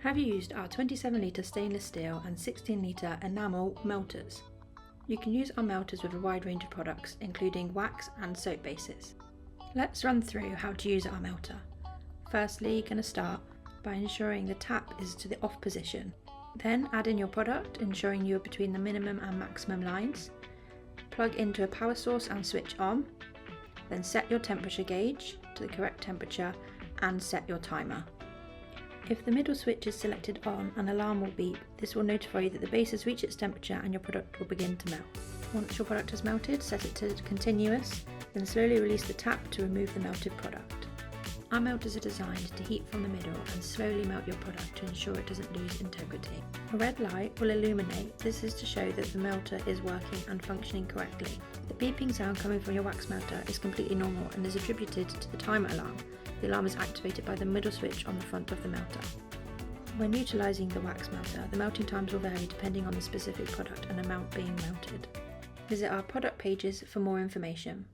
Have you used our 27 litre stainless steel and 16 litre enamel melters? You can use our melters with a wide range of products, including wax and soap bases. Let's run through how to use our melter. Firstly, you're going to start by ensuring the tap is to the off position. Then add in your product, ensuring you are between the minimum and maximum lines. Plug into a power source and switch on. Then set your temperature gauge to the correct temperature and set your timer. If the middle switch is selected on, an alarm will beep. This will notify you that the base has reached its temperature and your product will begin to melt. Once your product has melted, set it to continuous, then slowly release the tap to remove the melted product. Our melters are designed to heat from the middle and slowly melt your product to ensure it doesn't lose integrity. A red light will illuminate. This is to show that the melter is working and functioning correctly. The beeping sound coming from your wax melter is completely normal and is attributed to the timer alarm. The alarm is activated by the middle switch on the front of the melter. When utilising the wax melter, the melting times will vary depending on the specific product and amount being melted. Visit our product pages for more information.